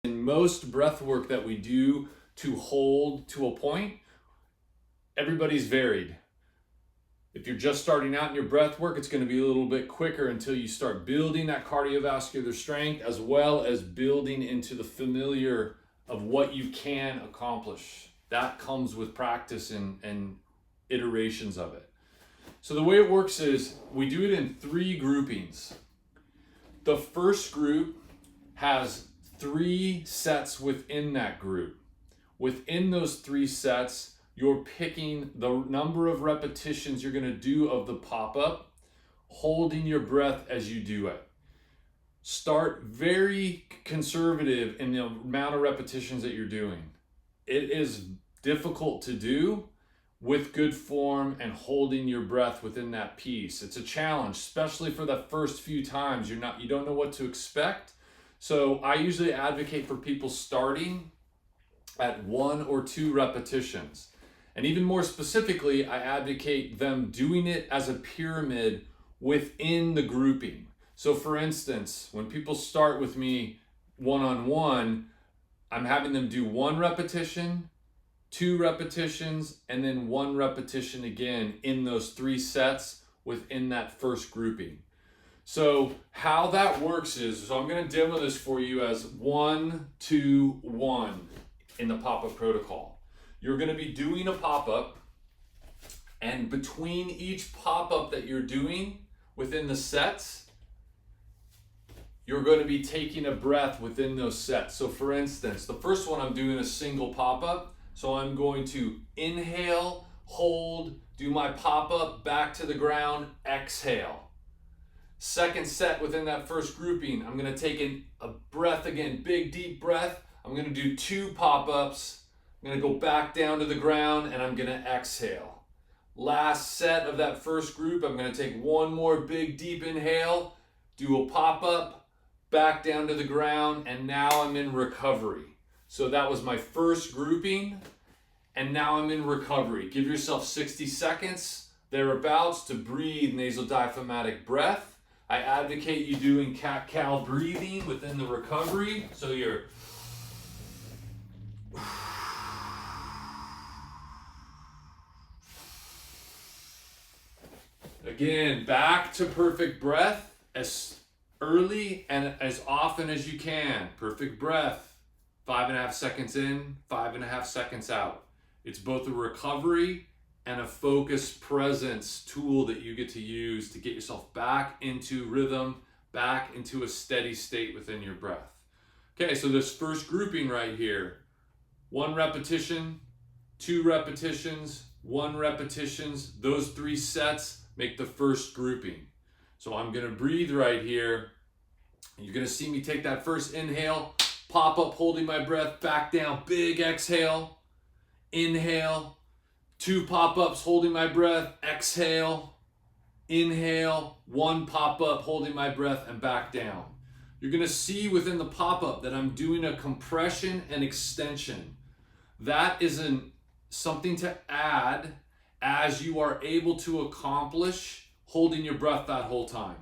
In most breath work that we do to hold to a point, everybody's varied. If you're just starting out in your breath work, it's going to be a little bit quicker until you start building that cardiovascular strength, as well as building into the familiar of what you can accomplish. That comes with practice and iterations of it. So the way it works is we do it in 3 groupings. The first group has 3 sets within that group. Within those 3 sets, you're picking the number of repetitions you're going to do of the pop-up, holding your breath as you do it. Start very conservative in the amount of repetitions that you're doing. It is difficult to do with good form and holding your breath within that piece. It's a challenge, especially for the first few times. You don't know what to expect. So I usually advocate for people starting at 1 or 2 repetitions. And even more specifically, I advocate them doing it as a pyramid within the grouping. So for instance, when people start with me one-on-one, I'm having them do 1 repetition, 2 repetitions, and then 1 repetition again in those 3 sets within that first grouping. So how that works is, so I'm going to demo this for you as 1, 2, 1 in the pop-up protocol. You're going to be doing a pop-up, and between each pop-up that you're doing within the sets, you're going to be taking a breath within those sets. So for instance, the first one I'm doing a single pop-up, so I'm going to inhale, hold, do my pop-up, back to the ground, exhale. Second set within that first grouping, I'm going to take a breath again, big deep breath. I'm going to do 2 pop-ups. I'm going to go back down to the ground, and I'm going to exhale. Last set of that first group, I'm going to take 1 more big deep inhale, do a pop-up, back down to the ground, and now I'm in recovery. So that was my first grouping, and now I'm in recovery. Give yourself 60 seconds thereabouts to breathe nasodiaphragmatic breath. I advocate you doing cat-cow breathing within the recovery. So you're again, back to perfect breath as early and as often as you can. Perfect breath, 5.5 seconds in, 5.5 seconds out. It's both a recovery and a focused presence tool that you get to use to get yourself back into rhythm, back into a steady state within your breath. Okay, so this first grouping right here, 1 repetition, 2 repetitions, 1 repetitions, those 3 sets make the first grouping. So I'm going to breathe right here. You're going to see me take that first inhale, pop up holding my breath, back down, big exhale, inhale, 2 pop-ups holding my breath, exhale, inhale, 1 pop-up holding my breath, and back down. You're going to see within the pop-up that I'm doing a compression and extension. That isn't something to add as you are able to accomplish holding your breath that whole time.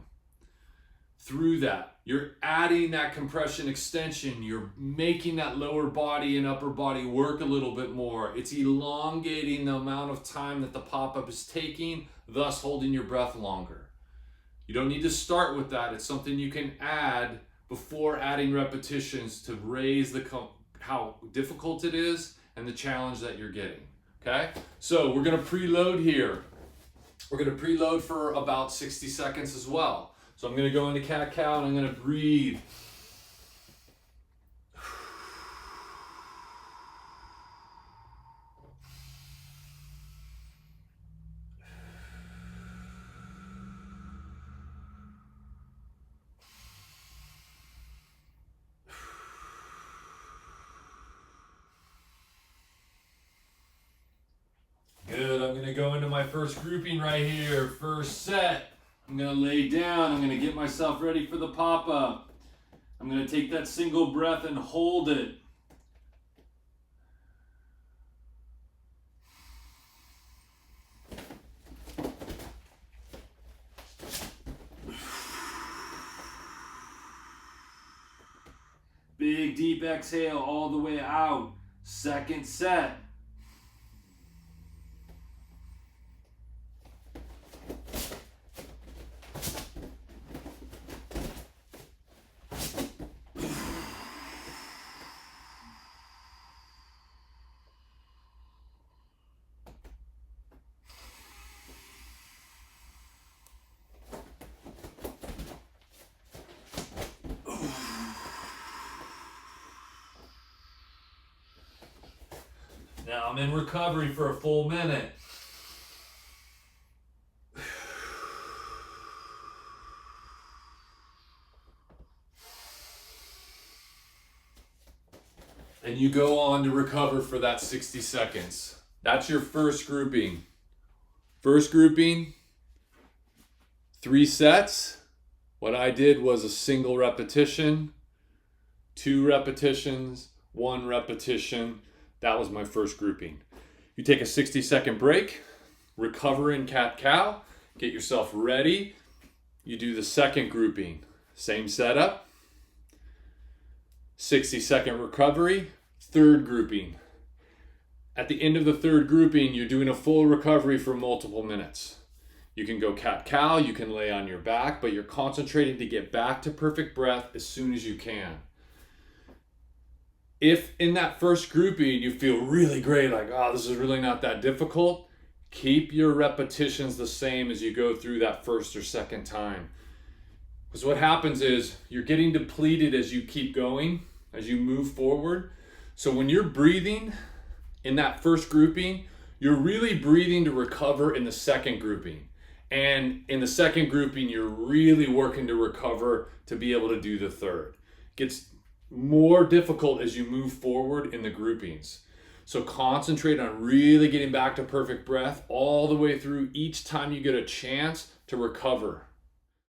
Through that, you're adding that compression extension, you're making that lower body and upper body work a little bit more. It's elongating the amount of time that the pop-up is taking, thus holding your breath longer. You don't need to start with that. It's something you can add before adding repetitions to raise how difficult it is and the challenge that you're getting. Okay, so we're going to preload here. We're going to preload for about 60 seconds as well. So I'm going to go into cat-cow and I'm going to breathe. Good, I'm going to go into my first grouping right here. First set. I'm going to lay down. I'm going to get myself ready for the pop-up. I'm going to take that single breath and hold it. Big deep exhale all the way out. Second set. Now I'm in recovery for a full minute. And you go on to recover for that 60 seconds. That's your first grouping. First grouping, 3 sets. What I did was a single repetition, 2 repetitions, 1 repetition. That was my first grouping. You take a 60-second break, recover in cat-cow, get yourself ready. You do the second grouping. Same setup. 60-second recovery, third grouping. At the end of the third grouping, you're doing a full recovery for multiple minutes. You can go cat-cow, you can lay on your back, but you're concentrating to get back to perfect breath as soon as you can. If in that first grouping you feel really great, like, oh, this is really not that difficult, keep your repetitions the same as you go through that first or second time. Because what happens is you're getting depleted as you keep going, as you move forward. So when you're breathing in that first grouping, you're really breathing to recover in the second grouping. And in the second grouping, you're really working to recover to be able to do the third. It gets more difficult as you move forward in the groupings. So concentrate on really getting back to perfect breath all the way through each time you get a chance to recover.